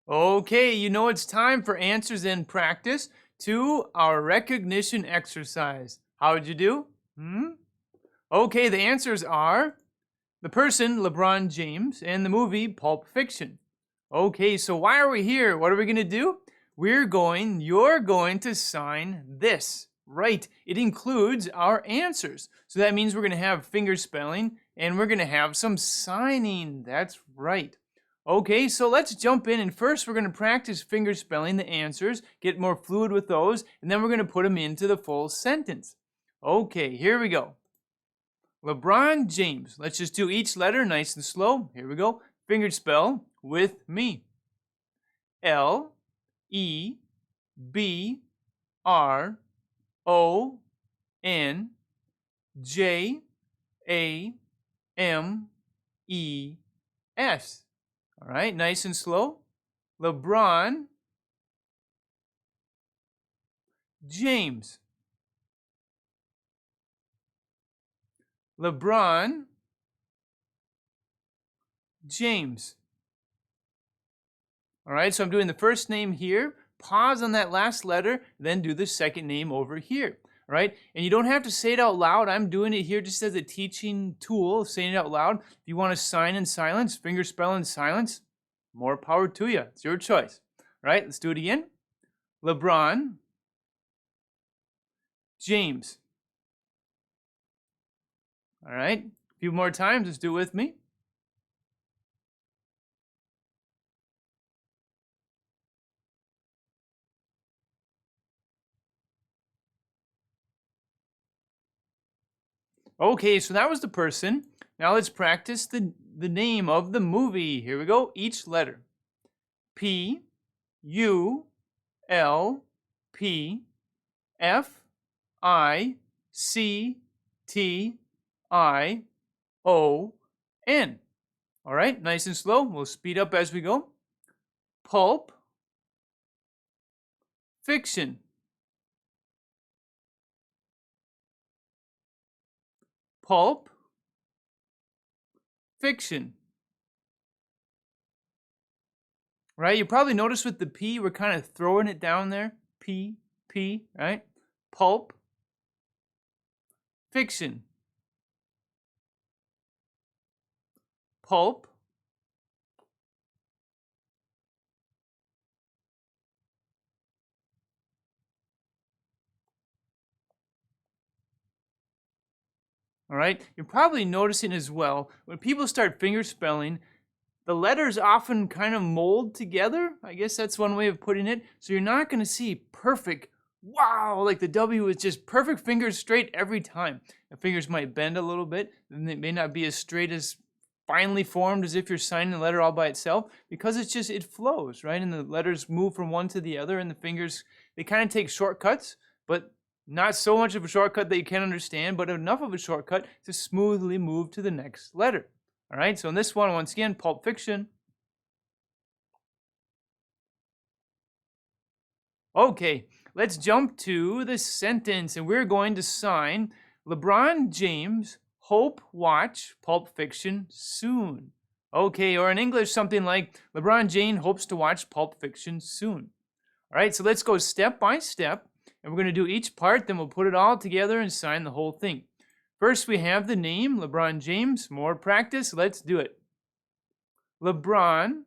Okay, you know it's time for answers in practice to our recognition exercise. How did you do? Okay, the answers are the person, LeBron James, and the movie, Pulp Fiction. Okay, so why are we here? What are we going to do? You're going to sign this. Right, it includes our answers. So that means we're going to have fingerspelling and we're going to have some signing. That's right. Okay, so let's jump in, and first we're going to practice fingerspelling the answers, get more fluid with those, and then we're going to put them into the full sentence. Okay, here we go. LeBron James. Let's just do each letter nice and slow. Here we go. Fingerspell with me. L E B R O N J A M E S. All right, nice and slow. LeBron James. LeBron James. All right, so I'm doing the first name here. Pause on that last letter, then do the second name over here. All right, and you don't have to say it out loud. I'm doing it here just as a teaching tool, saying it out loud. If you want to sign in silence, fingerspell in silence, more power to you. It's your choice. All right, let's do it again. LeBron James. All right, a few more times. Let's do it with me. Okay, so that was the person. Now let's practice the name of the movie. Here we go. Each letter. P, U, L, P, F, I, C, T, I, O, N. All right, nice and slow. We'll speed up as we go. Pulp Fiction. Pulp Fiction. Right, you probably noticed with the P, we're kind of throwing it down there. P, right? Pulp Fiction. Pulp All right, you're probably noticing as well, when people start fingerspelling, the letters often kind of mold together. I guess that's one way of putting it. So you're not going to see perfect, wow, like the W is just perfect fingers straight every time. The fingers might bend a little bit, and they may not be as straight as finely formed as if you're signing the letter all by itself, because it's just, it flows, right? And the letters move from one to the other, and the fingers, they kind of take shortcuts, but not so much of a shortcut that you can't understand, but enough of a shortcut to smoothly move to the next letter. All right, so in this one, once again, Pulp Fiction. Okay, let's jump to the sentence, and we're going to sign LeBron James hope watch Pulp Fiction soon. Okay, or in English, something like LeBron James hopes to watch Pulp Fiction soon. All right, so let's go step by step, and we're going to do each part, then we'll put it all together and sign the whole thing. First, we have the name, LeBron James. More practice. Let's do it. LeBron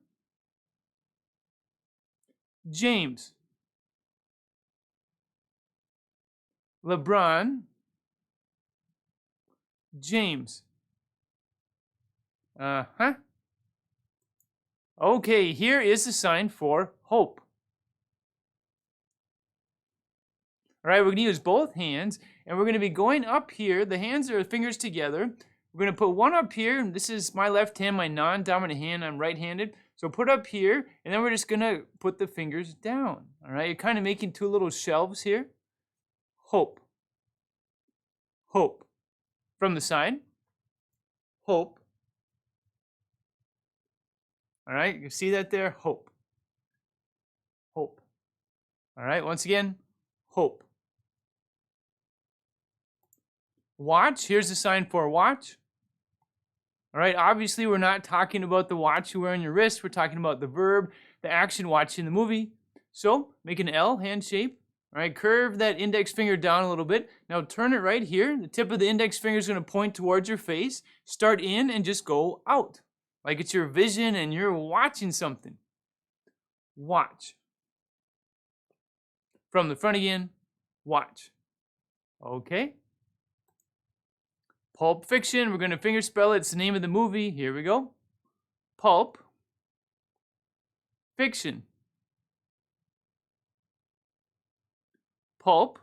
James. LeBron James. Okay, here is the sign for hope. All right, we're going to use both hands, and we're going to be going up here. The hands are fingers together. We're going to put one up here, and this is my left hand, my non-dominant hand. I'm right-handed. So put up here, and then we're just going to put the fingers down. All right, you're kind of making two little shelves here. Hope. Hope. From the side. Hope. All right, you can see that there. Hope. Hope. All right, once again, hope. Watch, here's the sign for watch. All right, obviously we're not talking about the watch you wear on your wrist. We're talking about the verb. the action watching the movie. So make an L hand shape. All right, curve that index finger down a little bit. Now turn it right here. The tip of the index finger is going to point towards your face. Start in and just go out. Like it's your vision and you're watching something. Watch. From the front again, watch. Okay. Pulp Fiction, we're going to fingerspell it. It's the name of the movie. Here we go. Pulp Fiction. Pulp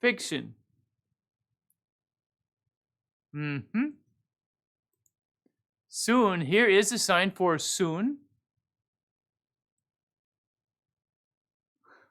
Fiction. Soon, here is the sign for soon.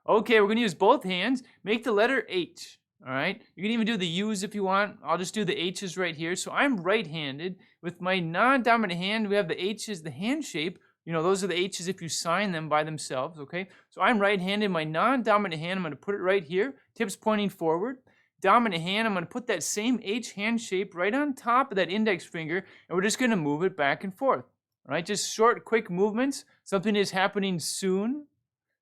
Okay, we're going to use both hands. Make the letter H. All right, you can even do the U's if you want. I'll just do the H's right here. So I'm right-handed. With my non-dominant hand, we have the H's, the hand shape. You know, those are the H's if you sign them by themselves, okay? So I'm right-handed. My non-dominant hand, I'm going to put it right here. Tips pointing forward. Dominant hand, I'm going to put that same H hand shape right on top of that index finger, and we're just going to move it back and forth. All right, just short, quick movements. Something is happening soon.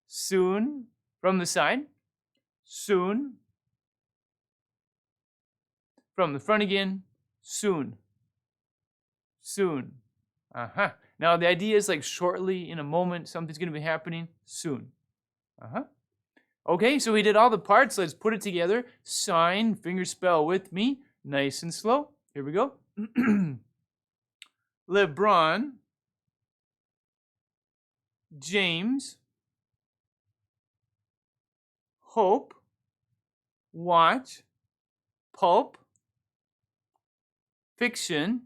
Soon. From the side. Soon. From the front again, soon. Soon. Now the idea is like shortly, in a moment, something's going to be happening soon. Okay, so we did all the parts. Let's put it together. Sign, fingerspell with me, nice and slow. Here we go. LeBron James Hope Watch Pulp Fiction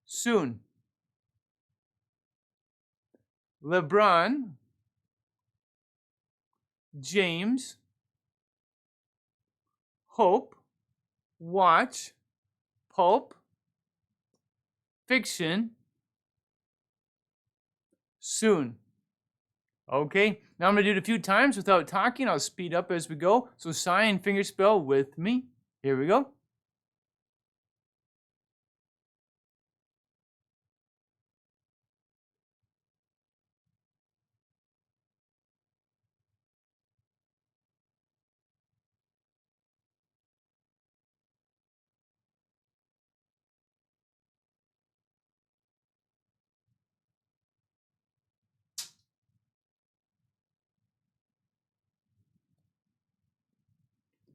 soon. LeBron James Hope Watch Pulp Fiction soon. Okay, now I'm going to do it a few times without talking. I'll speed up as we go. So sign, fingerspell with me. Here we go.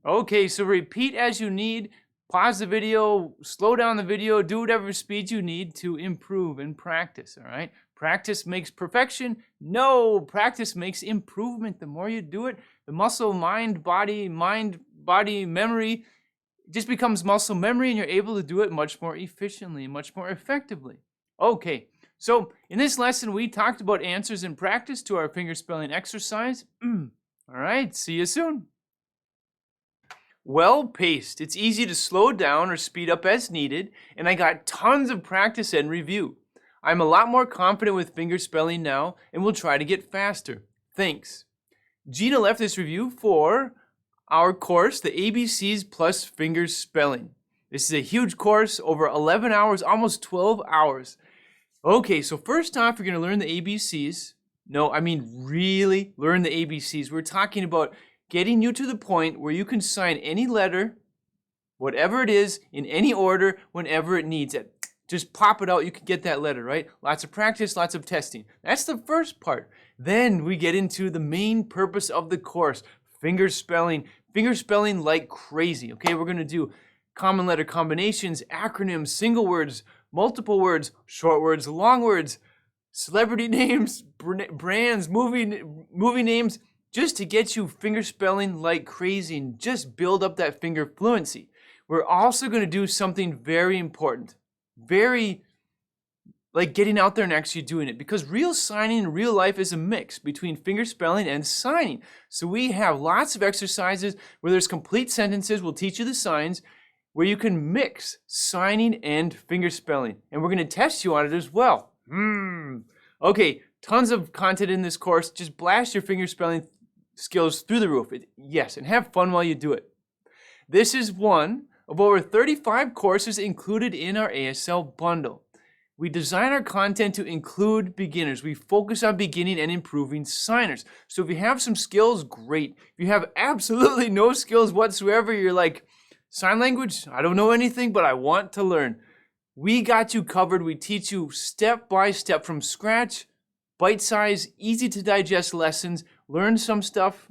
Okay, so repeat as you need. Pause the video, slow down the video, do whatever speed you need to improve and practice, all right? Practice makes perfection. No, practice makes improvement. The more you do it, the muscle, mind, body, memory just becomes muscle memory, and you're able to do it much more efficiently, much more effectively. Okay, so in this lesson, we talked about answers in practice to our fingerspelling exercise. All right, see you soon. Well-paced. It's easy to slow down or speed up as needed, and I got tons of practice and review. I'm a lot more confident with fingerspelling now, and will try to get faster. Thanks. Gina left this review for our course, the ABCs plus Fingerspelling. This is a huge course, over 11 hours, almost 12 hours. Okay, so first off, you're going to learn the ABCs. No, I mean really learn the ABCs. We're talking about getting you to the point where you can sign any letter, whatever it is, in any order, whenever it needs it. Just pop it out, you can get that letter, right? Lots of practice, lots of testing. That's the first part. Then we get into the main purpose of the course, fingerspelling. Fingerspelling like crazy, okay? We're gonna do common letter combinations, acronyms, single words, multiple words, short words, long words, celebrity names, brands, movie names, just to get you fingerspelling like crazy and just build up that finger fluency. We're also going to do something very important, very like getting out there and actually doing it, because real signing in real life is a mix between fingerspelling and signing. So we have lots of exercises where there's complete sentences. We'll teach you the signs where you can mix signing and fingerspelling, and we're going to test you on it as well. Okay, tons of content in this course. Just blast your fingerspelling skills through the roof. Yes, and have fun while you do it. This is one of over 35 courses included in our ASL bundle. We design our content to include beginners. We focus on beginning and improving signers. So if you have some skills, great. If you have absolutely no skills whatsoever, you're like, sign language, I don't know anything, but I want to learn. We got you covered. We teach you step by step from scratch, bite-sized, easy to digest lessons. Learn some stuff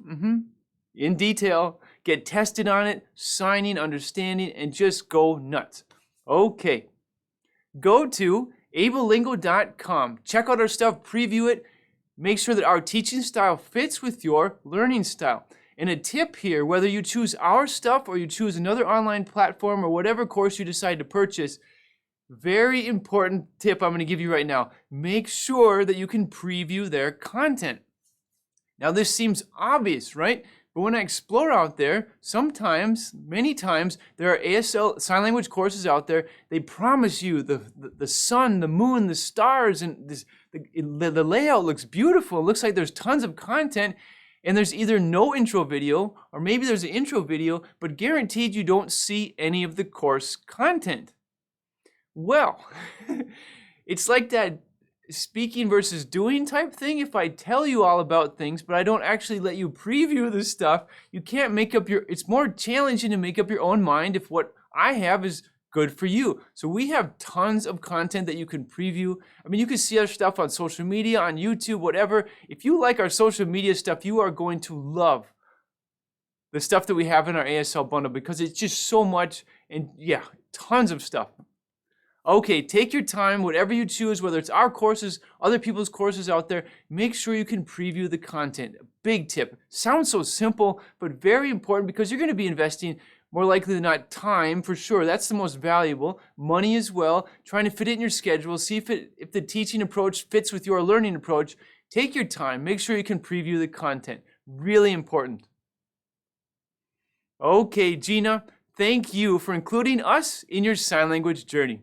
in detail, get tested on it, signing, understanding, and just go nuts. Okay, go to ablelingo.com. Check out our stuff, preview it, make sure that our teaching style fits with your learning style. And a tip here, whether you choose our stuff or you choose another online platform or whatever course you decide to purchase, very important tip I'm going to give you right now. Make sure that you can preview their content. Now this seems obvious, right? But when I explore out there, sometimes, many times, there are ASL sign language courses out there. They promise you the sun, the moon, the stars, and the layout looks beautiful. It looks like there's tons of content, and there's either no intro video, or maybe there's an intro video, but guaranteed you don't see any of the course content. Well, it's like that speaking versus doing type thing. If I tell you all about things, but I don't actually let you preview the stuff, you can't make up it's more challenging to make up your own mind if what I have is good for you. So we have tons of content that you can preview. I mean, you can see our stuff on social media, on YouTube, whatever. If you like our social media stuff, you are going to love the stuff that we have in our ASL bundle because it's just so much, and yeah, tons of stuff. Okay, take your time, whatever you choose, whether it's our courses, other people's courses out there, make sure you can preview the content. A big tip. Sounds so simple, but very important because you're going to be investing more likely than not time for sure. That's the most valuable. Money as well. Trying to fit it in your schedule. See if the teaching approach fits with your learning approach. Take your time. Make sure you can preview the content. Really important. Okay, Gina, thank you for including us in your sign language journey.